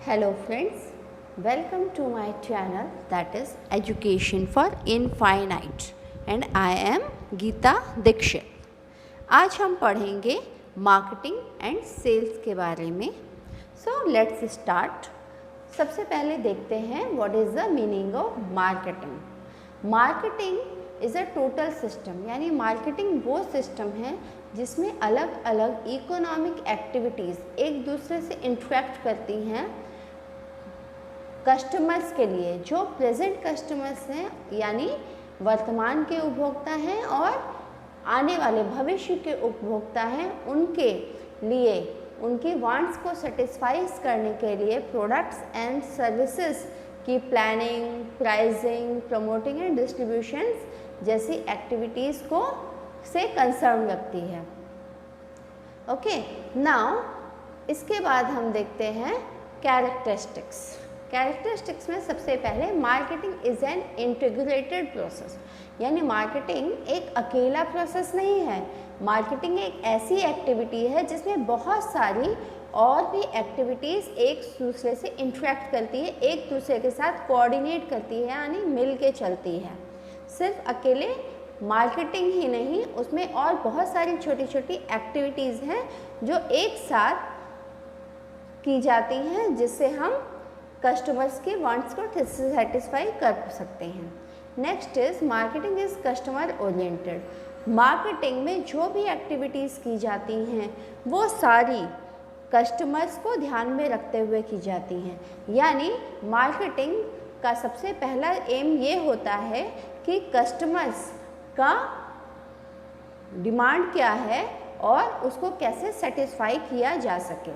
Hello friends, welcome to my channel that is Education for Infinite and I am Geeta Dikshit. आज हम पढ़ेंगे marketing and sales के बारे में. So let's start. सबसे पहले देखते हैं what is the meaning of marketing. Marketing is a total system, यानी मार्केटिंग वो सिस्टम है जिसमें अलग अलग इकोनॉमिक एक्टिविटीज़ एक दूसरे से इंटरेक्ट करती हैं कस्टमर्स के लिए. जो प्रेजेंट कस्टमर्स हैं यानी वर्तमान के उपभोक्ता हैं और आने वाले भविष्य के उपभोक्ता हैं, उनके लिए उनकी वांट्स को सेटिस्फाइज करने के लिए प्रोडक्ट्स एंड सर्विसेज की planning, pricing, promoting and distributions जैसी एक्टिविटीज़ को से कंसर्न रखती है. ओके, नाउ इसके बाद हम देखते हैं कैरेक्टरिस्टिक्स. कैरेक्टरिस्टिक्स में सबसे पहले marketing is an integrated process, यानी मार्केटिंग एक अकेला प्रोसेस नहीं है. मार्केटिंग एक ऐसी एक्टिविटी है जिसमें बहुत सारी और भी एक्टिविटीज़ एक दूसरे से इंटरेक्ट करती है, एक दूसरे के साथ कोऑर्डिनेट करती है, यानी मिल के चलती है. सिर्फ अकेले मार्केटिंग ही नहीं, उसमें और बहुत सारी छोटी छोटी एक्टिविटीज़ हैं जो एक साथ की जाती हैं जिससे हम कस्टमर्स के वांट्स को सेटिस्फाई कर सकते हैं. Next is marketing is customer oriented. Marketing में जो भी एक्टिविटीज़ की जाती हैं वो सारी कस्टमर्स को ध्यान में रखते हुए की जाती हैं. यानी मार्केटिंग का सबसे पहला एम ये होता है कि कस्टमर्स का डिमांड क्या है और उसको कैसे सेटिस्फाई किया जा सके.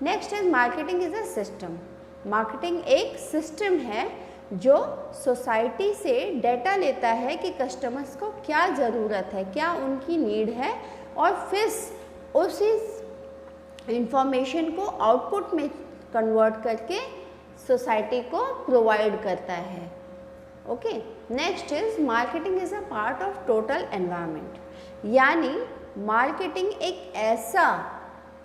Next is marketing is a system. Marketing एक सिस्टम है जो सोसाइटी से डेटा लेता है कि कस्टमर्स को क्या ज़रूरत है, क्या उनकी नीड है, और फिर उसी इंफॉर्मेशन को आउटपुट में कन्वर्ट करके सोसाइटी को प्रोवाइड करता है. Okay, next is marketing is a part of total environment. यानी मार्केटिंग एक ऐसा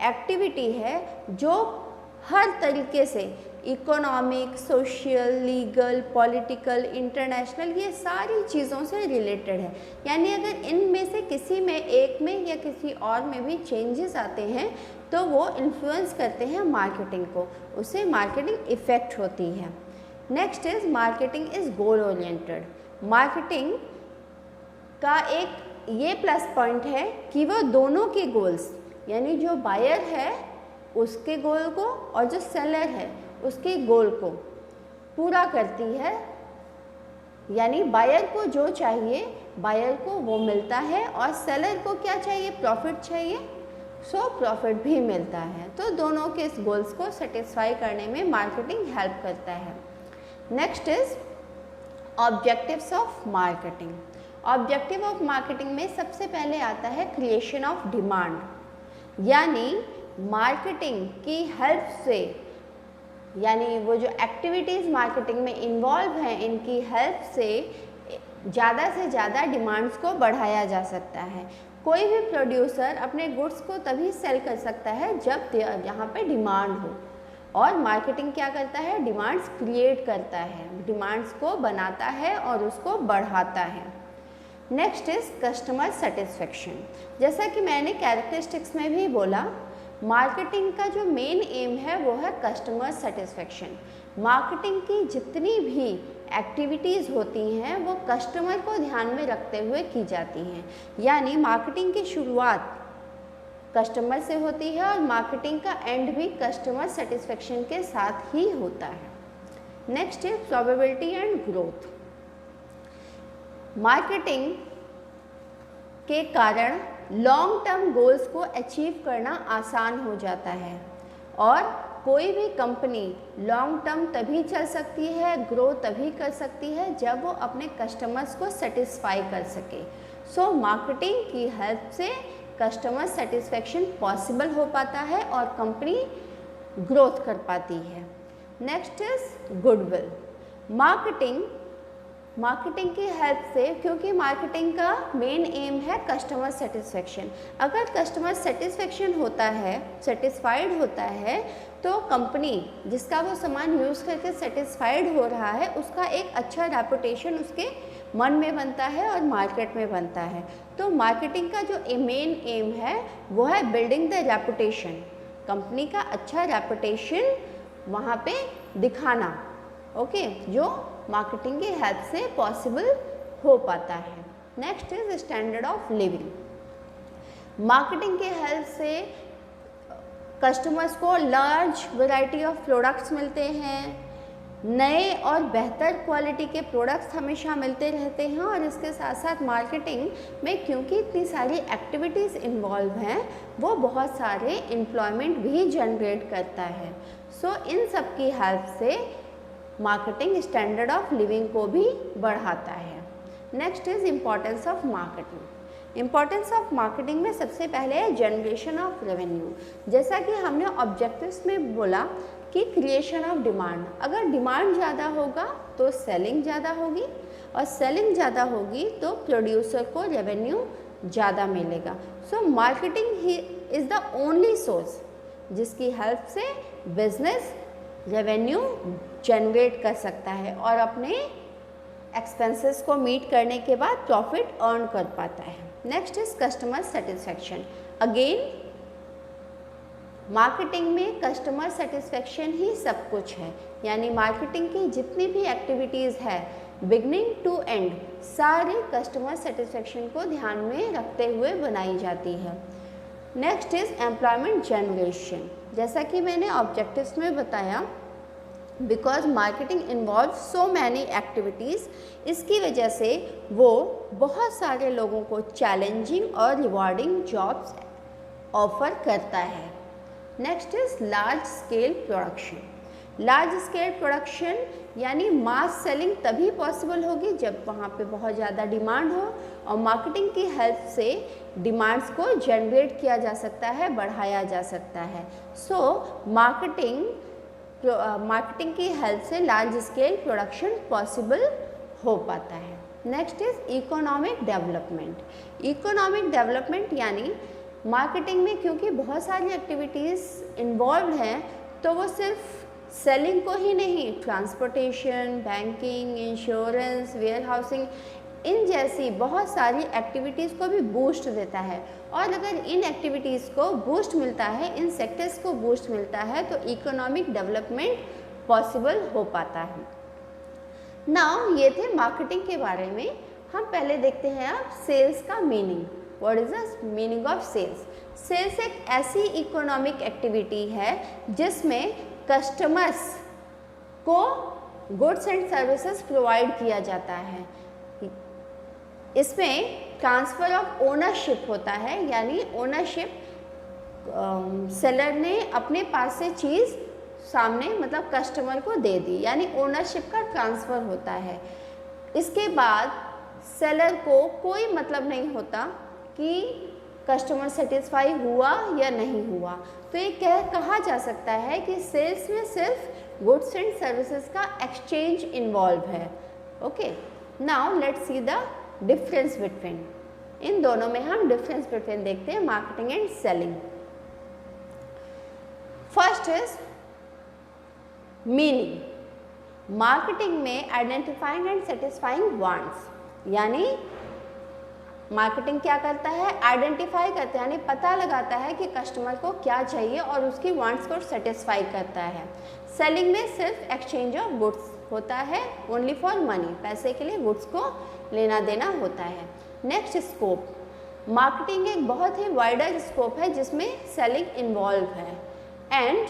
एक्टिविटी है जो हर तरीके से economic, social, legal, political, international, ये सारी चीज़ों से रिलेटेड है. यानी अगर इनमें से किसी में, एक में या किसी और में भी चेंजेस आते हैं तो वो इन्फ्लुएंस करते हैं मार्केटिंग को, उससे मार्केटिंग इफ़ेक्ट होती है. Next is marketing is goal oriented. Marketing का एक ये प्लस पॉइंट है कि वो दोनों के गोल्स, यानी जो बायर है उसके गोल को और जो सेलर है उसके गोल को पूरा करती है. यानी बायर को जो चाहिए बायर को वो मिलता है और सेलर को क्या चाहिए, प्रॉफिट चाहिए, सो प्रॉफिट भी मिलता है. तो दोनों के इस गोल्स को सेटिस्फाई करने में मार्केटिंग हेल्प करता है. Next is objectives of marketing. Objective of marketing में सबसे पहले आता है क्रिएशन ऑफ डिमांड. यानी मार्केटिंग की हेल्प से, यानी वो जो एक्टिविटीज़ मार्केटिंग में इन्वॉल्व हैं इनकी हेल्प से ज़्यादा से ज़्यादा डिमांड्स को बढ़ाया जा सकता है. कोई भी प्रोड्यूसर अपने गुड्स को तभी सेल कर सकता है जब यहाँ पे डिमांड हो, और मार्केटिंग क्या करता है, डिमांड्स क्रिएट करता है, डिमांड्स को बनाता है और उसको बढ़ाता है. Next is customer satisfaction. जैसा कि मैंने कैरेक्टरिस्टिक्स में भी बोला, मार्केटिंग का जो मेन एम है वो है कस्टमर सेटिस्फेक्शन. मार्केटिंग की जितनी भी एक्टिविटीज़ होती हैं वो कस्टमर को ध्यान में रखते हुए की जाती हैं. यानी मार्केटिंग की शुरुआत कस्टमर से होती है और मार्केटिंग का एंड भी कस्टमर सेटिस्फेक्शन के साथ ही होता है. Next is probability and growth. Marketing के कारण लॉन्ग टर्म गोल्स को अचीव करना आसान हो जाता है, और कोई भी कंपनी लॉन्ग टर्म तभी चल सकती है, ग्रो तभी कर सकती है जब वो अपने कस्टमर्स को सेटिस्फाई कर सके. सो मार्केटिंग की हेल्प से कस्टमर सेटिस्फेक्शन पॉसिबल हो पाता है और कंपनी ग्रोथ कर पाती है. Next is goodwill. Marketing marketing की हेल्प से, क्योंकि मार्केटिंग का मेन एम है कस्टमर सेटिस्फेक्शन। अगर कस्टमर सेटिस्फेक्शन होता है, सेटिस्फाइड होता है, तो कंपनी जिसका वो सामान यूज़ करके सेटिस्फाइड हो रहा है उसका एक अच्छा रेपुटेशन उसके मन में बनता है और मार्केट में बनता है। तो मार्केटिंग का जो मेन एम है वो है बिल्डिंग द रेपुटेशन, कंपनी का अच्छा रेपुटेशन वहाँ पे दिखाना। ओके, जो मार्केटिंग की हेल्प से पॉसिबल हो पाता है। Next is standard of living. Marketing की हेल्प से कस्टमर्स को लार्ज वैरायटी ऑफ प्रोडक्ट्स मिलते हैं, नए और बेहतर क्वालिटी के प्रोडक्ट्स हमेशा मिलते रहते हैं, और इसके साथ साथ मार्केटिंग में क्योंकि इतनी सारी एक्टिविटीज़ इन्वॉल्व हैं वो बहुत सारे एम्प्लॉयमेंट भी जनरेट करता है। सो इन सब की हेल्प से मार्केटिंग स्टैंडर्ड ऑफ लिविंग को भी बढ़ाता है। Next is importance of marketing. Importance of marketing में सबसे पहले है जनरेशन ऑफ रेवेन्यू। जैसा कि हमने ऑब्जेक्टिव्स में बोला कि क्रिएशन ऑफ डिमांड, अगर डिमांड ज़्यादा होगा तो सेलिंग ज़्यादा होगी, और सेलिंग ज़्यादा होगी तो प्रोड्यूसर को रेवेन्यू ज़्यादा मिलेगा। So marketing he is the only source जिसकी हेल्प से बिजनेस रेवेन्यू जनरेट कर सकता है और अपने एक्सपेंसेस को मीट करने के बाद प्रॉफिट अर्न कर पाता है। Next is customer satisfaction. Again marketing में कस्टमर सेटिस्फेक्शन ही सब कुछ है, यानी मार्केटिंग की जितनी भी एक्टिविटीज़ है बिगनिंग टू एंड सारे कस्टमर सेटिस्फेक्शन को ध्यान में रखते हुए बनाई जाती है। Next is employment generation. जैसा कि मैंने ऑब्जेक्टिव्स में बताया, because marketing involve so many activities, इसकी वजह से वो बहुत सारे लोगों को चैलेंजिंग और रिवॉर्डिंग जॉब्स ऑफर करता है। Next is large scale production. Large scale production यानी मास सेलिंग तभी पॉसिबल होगी जब वहाँ पे बहुत ज़्यादा डिमांड हो, और मार्केटिंग की हेल्प से डिमांड्स को जनरेट किया जा सकता है, बढ़ाया जा सकता है। सो मार्केटिंग की हेल्प से लार्ज स्केल प्रोडक्शन पॉसिबल हो पाता है। Next is economic development. Economic development यानी मार्केटिंग में क्योंकि बहुत सारी एक्टिविटीज़ इन्वॉल्व हैं, तो वो सिर्फ सेलिंग को ही नहीं, transportation, banking, insurance, warehousing, इन जैसी बहुत सारी एक्टिविटीज़ को भी बूस्ट देता है। और अगर इन एक्टिविटीज़ को बूस्ट मिलता है, इन सेक्टर्स को बूस्ट मिलता है, तो इकोनॉमिक डेवलपमेंट पॉसिबल हो पाता है। नाउ ये थे मार्केटिंग के बारे में। हम पहले देखते हैं अब सेल्स का meaning. What is the meaning of sales? Sales एक ऐसी इकोनॉमिक एक्टिविटी है जिसमें कस्टमर्स को गुड्स एंड सर्विसेज प्रोवाइड किया जाता है। इसमें ट्रांसफ़र ऑफ ओनरशिप होता है, यानी ओनरशिप सेलर ने अपने पास से चीज़ सामने मतलब कस्टमर को दे दी, यानी ओनरशिप का ट्रांसफ़र होता है। इसके बाद सेलर को कोई मतलब नहीं होता कि कस्टमर सेटिस्फाई हुआ या नहीं हुआ। तो ये कहा जा सकता है कि सेल्स में सिर्फ गुड्स एंड सर्विसेज का एक्सचेंज इन्वॉल्व है। Okay, now let's see the difference between. इन दोनों में हम डिफरेंस बिटवीन देखते हैं, marketing and selling. First is meaning. Marketing में आइडेंटिफाइंग एंड सेटिस्फाइंग वांट्स, यानी मार्केटिंग क्या करता है? आइडेंटिफाई करता है, यानी पता लगाता है कि कस्टमर को क्या चाहिए और उसकी वांट्स को सेटिस्फाई करता है। सेलिंग में सिर्फ एक्सचेंज ऑफ गुड्स होता है, ओनली फॉर मनी, पैसे के लिए गुड्स को लेना देना होता है। Next scope. मार्केटिंग एक बहुत ही वाइडर स्कोप है जिसमें सेलिंग इन्वॉल्व है, एंड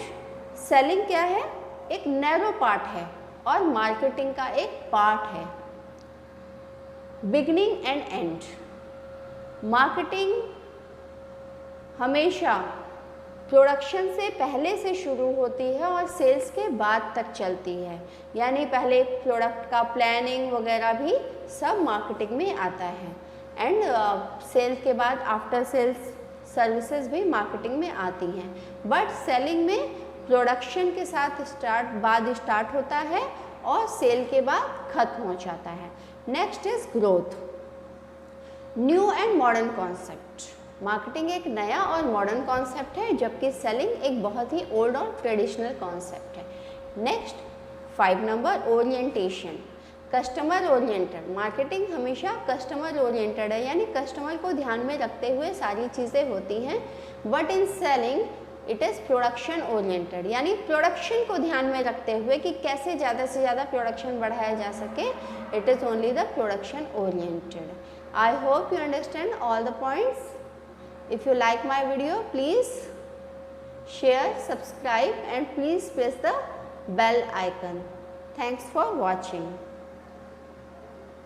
सेलिंग क्या है? एक नैरो पार्ट है और मार्केटिंग का एक पार्ट है। Beginning and and. मार्केटिंग हमेशा प्रोडक्शन से पहले से शुरू होती है और सेल्स के बाद तक चलती है, यानी पहले प्रोडक्ट का प्लानिंग वगैरह भी सब मार्केटिंग में आता है, एंड सेल के बाद आफ्टर सेल्स सर्विसेज भी मार्केटिंग में आती हैं। बट सेलिंग में प्रोडक्शन के साथ स्टार्ट होता है और सेल के बाद ख़त्म हो जाता है। Next is growth, new and modern concept. Marketing एक नया और मॉडर्न कॉन्सेप्ट है, जबकि सेलिंग एक बहुत ही ओल्ड और ट्रेडिशनल कॉन्सेप्ट है। Next 5 number, orientation, customer oriented. Marketing हमेशा कस्टमर ओरिएंटेड है, यानी कस्टमर को ध्यान में रखते हुए सारी चीज़ें होती हैं। But in selling it is production oriented, यानी प्रोडक्शन को ध्यान में रखते हुए कि कैसे ज़्यादा से ज़्यादा प्रोडक्शन बढ़ाया जा सके। It is only the production oriented. I hope you understand all the points. If you like my video, please share, subscribe and please press the bell icon. Thanks for watching.